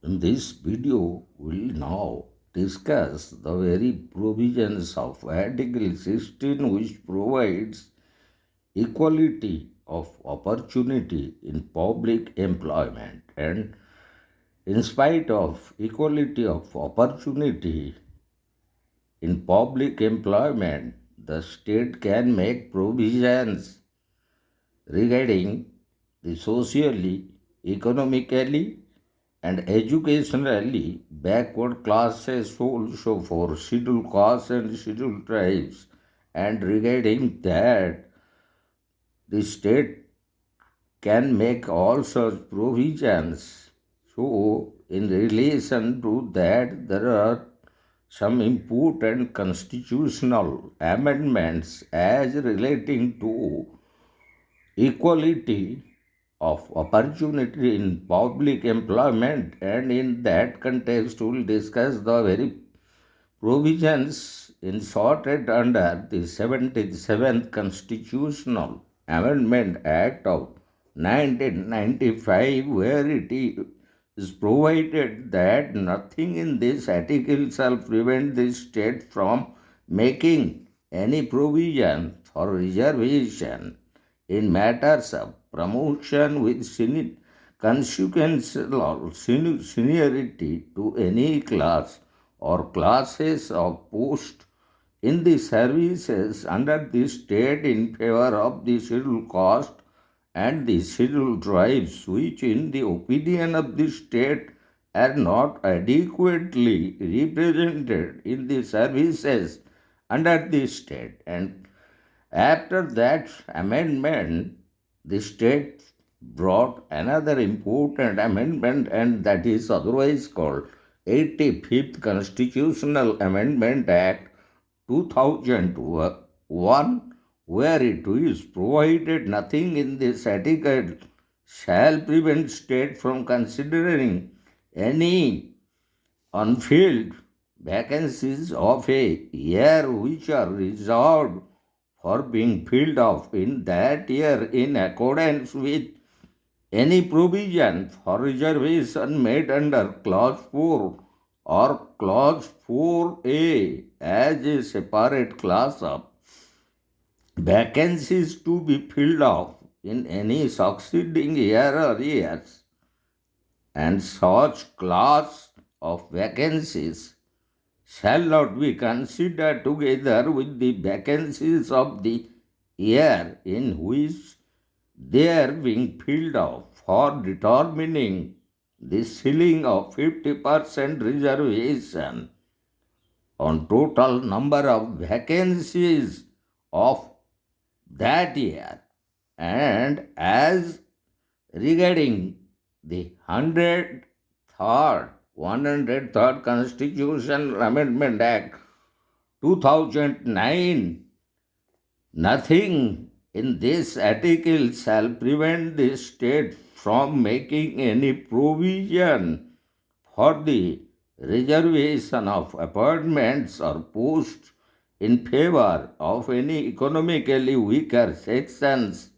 In this video, we'll now discuss the very provisions of Article 16 which provides equality of opportunity in public employment. And in spite of equality of opportunity in public employment, the state can make provisions regarding the socially, economically, and educationally backward classes also for scheduled castes and scheduled tribes. And regarding that, the state can make all such provisions. So, in relation to that, there are some important constitutional amendments as relating to equality of opportunity in public employment, and in that context we will discuss the very provisions inserted under the 77th Constitutional Amendment Act of 1995, where it is provided that nothing in this article shall prevent the state from making any provision for reservation in matters of promotion with consequential or seniority to any class or classes of post in the services under the state in favor of the scheduled caste and the scheduled tribes, which in the opinion of the state are not adequately represented in the services under the state. And after that amendment, the state brought another important amendment, and that is otherwise called 85th Constitutional Amendment Act 2001, where it is provided nothing in this article shall prevent state from considering any unfilled vacancies of a year which are reserved for being filled up in that year in accordance with any provision for reservation made under Clause 4 or Clause 4A as a separate class of vacancies to be filled up in any succeeding year or years, and such class of vacancies shall not be considered together with the vacancies of the year in which they are being filled up for determining the ceiling of 50% reservation on total number of vacancies of that year. And as regarding the 103rd Constitutional Amendment Act 2009, nothing in this article shall prevent the state from making any provision for the reservation of appointments or posts in favor of any economically weaker sections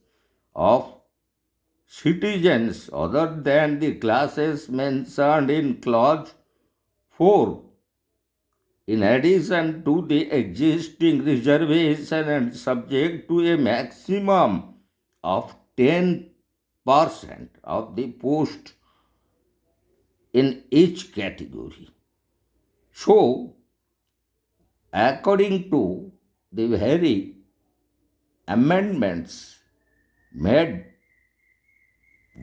of citizens other than the classes mentioned in Clause 4, in addition to the existing reservation and subject to a maximum of 10% of the post in each category. So, according to the very amendments made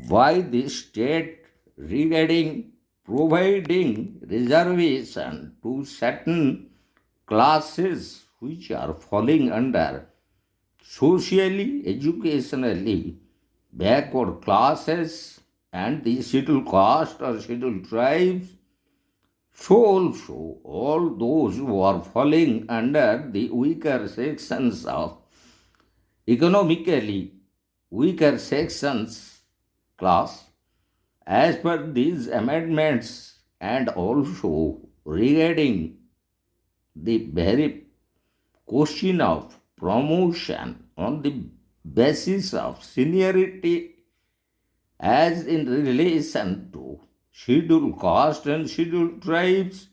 by the state regarding providing reservation to certain classes which are falling under socially, educationally backward classes and the scheduled caste or scheduled tribes, so also all those who are falling under the weaker sections of economically weaker sections class, as per these amendments, and also regarding the very question of promotion on the basis of seniority as in relation to scheduled caste and scheduled tribes,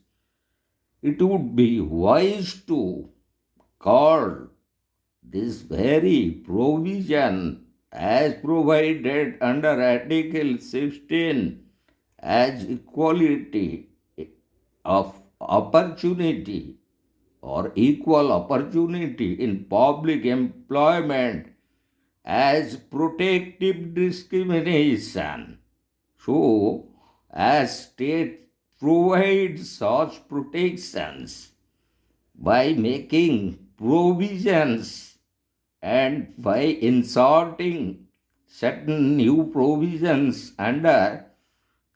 it would be wise to call this very provision as provided under Article 16 as equality of opportunity or equal opportunity in public employment as protective discrimination. So, as state provides such protections by making provisions and by inserting certain new provisions under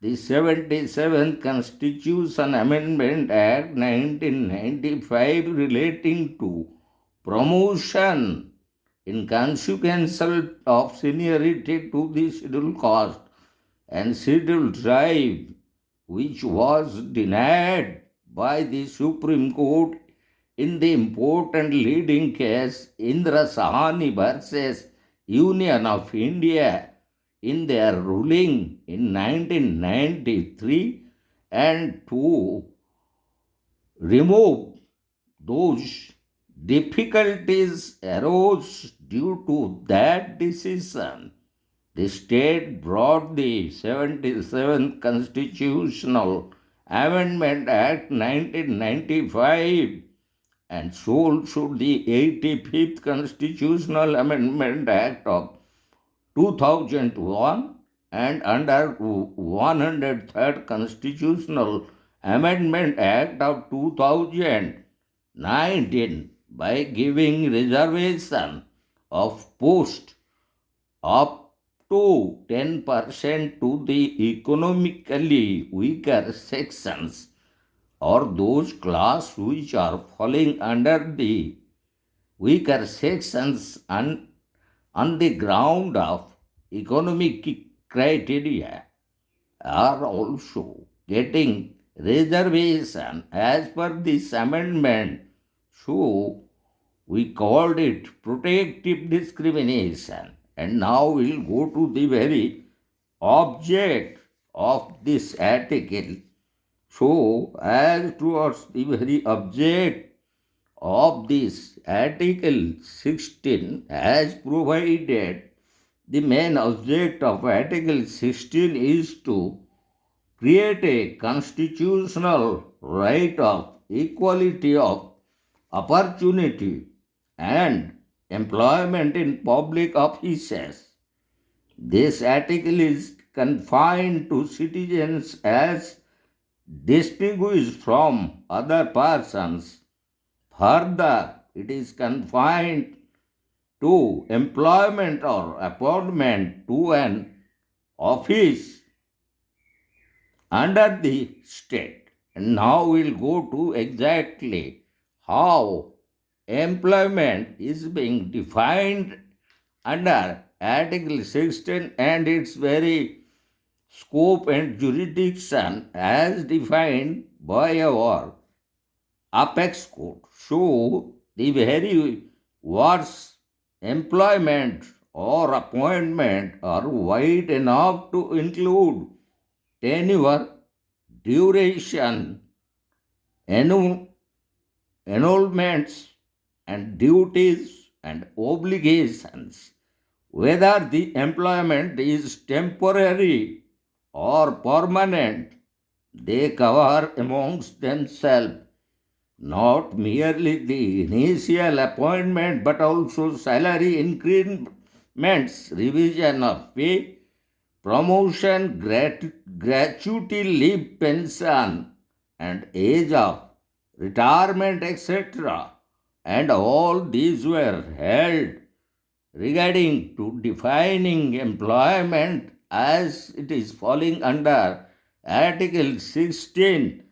the 77th Constitution Amendment Act 1995 relating to promotion in consequential of seniority to the scheduled caste and scheduled tribe, which was denied by the Supreme Court in the important leading case Indra Sahani versus Union of India in their ruling in 1993, and to remove those difficulties arose due to that decision. The state brought the 77th Constitutional Amendment Act 1995, and so should the 85th Constitutional Amendment Act of 2001 and under 103rd Constitutional Amendment Act of 2019 by giving reservation of post up to 10% to the economically weaker sections or those class which are falling under the weaker sections on the ground of economic criteria are also getting reservation as per this amendment. So we called it protective discrimination. And now we'll go to the very object of this article. So, as towards the very object of this Article 16, as provided, the main object of Article 16 is to create a constitutional right of equality of opportunity and employment in public offices. This article is confined to citizens as distinguished from other persons. Further, it is confined to employment or appointment to an office under the state. And now we'll go to exactly how employment is being defined under Article 16 and its very scope and jurisdiction as defined by our apex code. So, the very words employment or appointment are wide enough to include tenure, duration, enrollments, and duties and obligations. Whether the employment is temporary or permanent, they cover amongst themselves not merely the initial appointment but also salary increments, revision of pay, promotion, gratuity, leave pension, and age of retirement, etc. And all these were held regarding to defining employment as it is falling under Article 16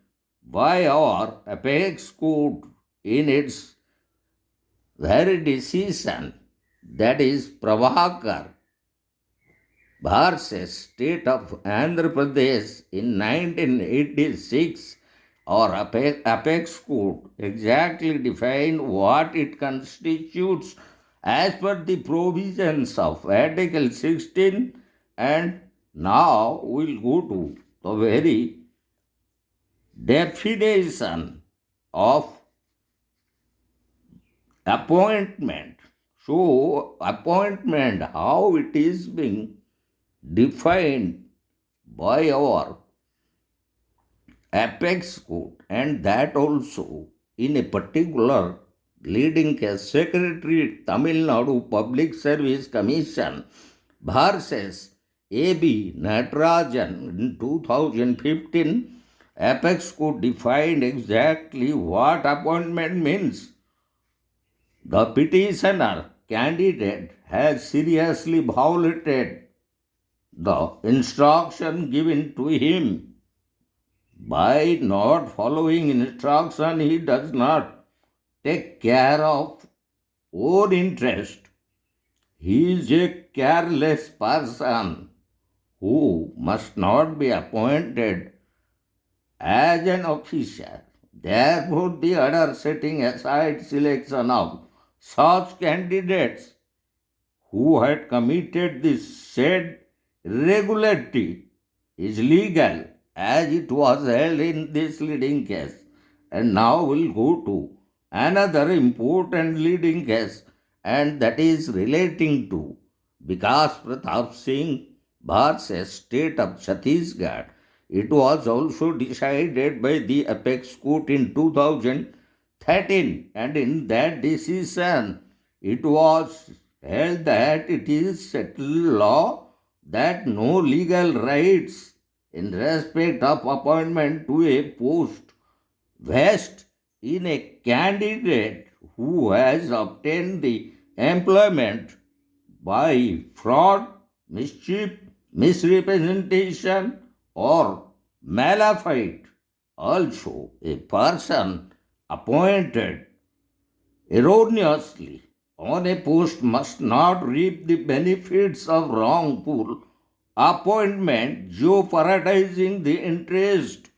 by our apex code in its very decision, that is Prabhakar versus State of Andhra Pradesh in 1986. Our apex code exactly defined what it constitutes as per the provisions of Article 16, and now we'll go to the very definition of appointment. So, appointment, how it is being defined by our apex code, and that also in a particular leading case, Secretary Tamil Nadu Public Service Commission versus A.B. Natarajan in 2015, apex code defined exactly what appointment means. The petitioner candidate has seriously violated the instruction given to him. By not following instruction, he does not take care of own interest. He is a careless person who must not be appointed as an officer. Therefore, the order setting aside selection of such candidates who had committed the said irregularity is legal as it was held in this leading case. And now we'll go to another important leading case, and that is relating to Vikas Pratap Singh versus State of Chhattisgarh. It was also decided by the apex court in 2013, and in that decision it was held that it is settled law that no legal rights in respect of appointment to a post vest in a candidate who has obtained the employment by fraud, mischief, misrepresentation, or malafide. Also, a person appointed erroneously on a post must not reap the benefits of wrongful appointment, jeopardizing the interest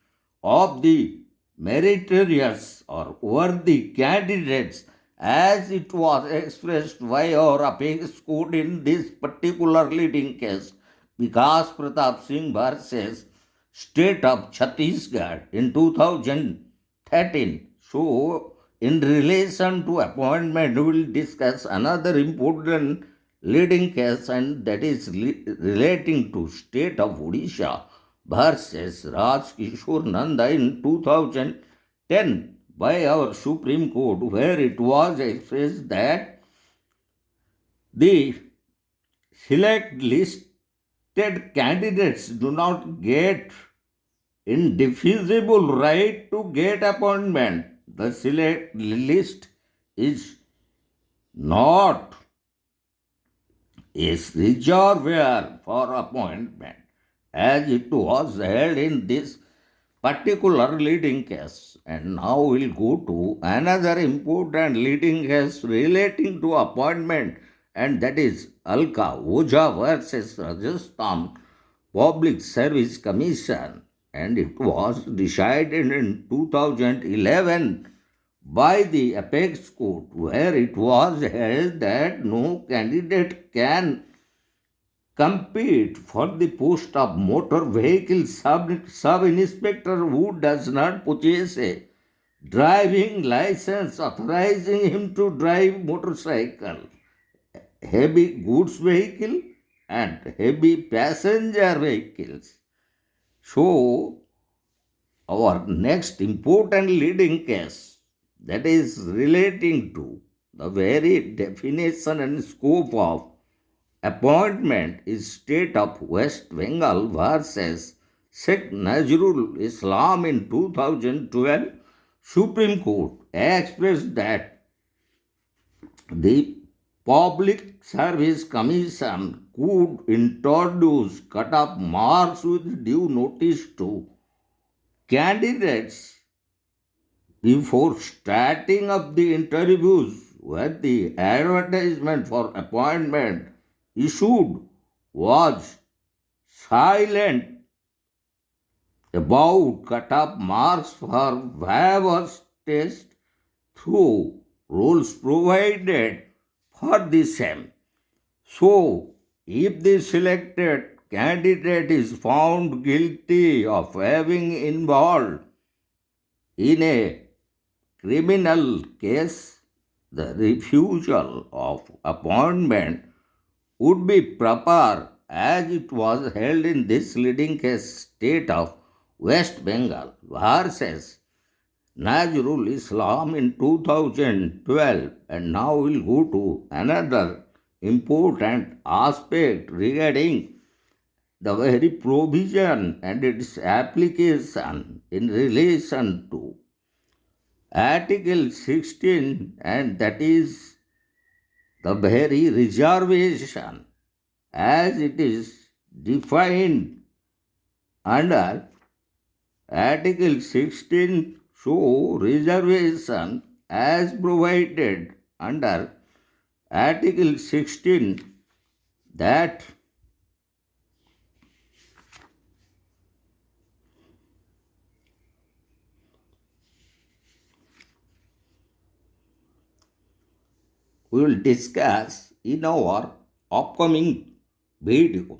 of the meritorious or worthy candidates, as it was expressed by our apex court in this particular leading case, Vikas Pratap Singh versus State of Chhattisgarh in 2013. So, in relation to appointment, we will discuss another important leading case, and that is relating to State of Odisha versus Raj Kishore Nanda in 2010 by our Supreme Court, where it was expressed that the select listed candidates do not get indefeasible right to get appointment. The select list is not a reservoir for appointment, as it was held in this particular leading case. And now we'll go to another important leading case relating to appointment, and that is Alka Oja versus Rajasthan Public Service Commission, and it was decided in 2011 by the apex court, where it was held that no candidate can compete for the post of motor vehicle sub-inspector who does not possess a driving license authorizing him to drive motorcycle, heavy goods vehicle, and heavy passenger vehicles. So, our next important leading case, that is relating to the very definition and scope of appointment, is State of West Bengal versus Sheikh Nazrul Islam in 2012. Supreme Court expressed that the Public Service Commission could introduce cut-off marks with due notice to candidates before starting up the interviews, when the advertisement for appointment issued was silent about cut-off marks for various tests through rules provided for the same. So, if the selected candidate is found guilty of having involved in a criminal case, the refusal of appointment would be proper as it was held in this leading case state of West Bengal versus Nazrul Islam in 2012. And now we'll go to another important aspect regarding the very provision and its application in relation to Article 16, and that is the very reservation as it is defined under Article 16. So, reservation as provided under Article 16 that we will discuss in our upcoming video.